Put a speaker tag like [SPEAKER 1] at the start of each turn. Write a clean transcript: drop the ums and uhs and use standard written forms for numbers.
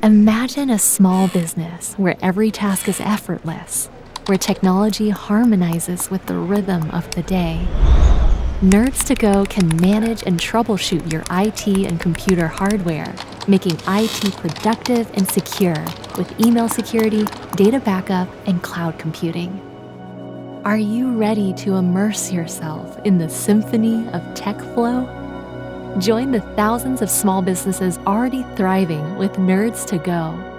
[SPEAKER 1] Imagine a small business where every task is effortless, where technology harmonizes with the rhythm of the day. NerdsToGo can manage and troubleshoot your IT and computer hardware, making IT productive and secure with email security, data backup, and cloud computing. Are you ready to immerse yourself in the symphony of tech flow? Join the thousands of small businesses already thriving with NerdsToGo.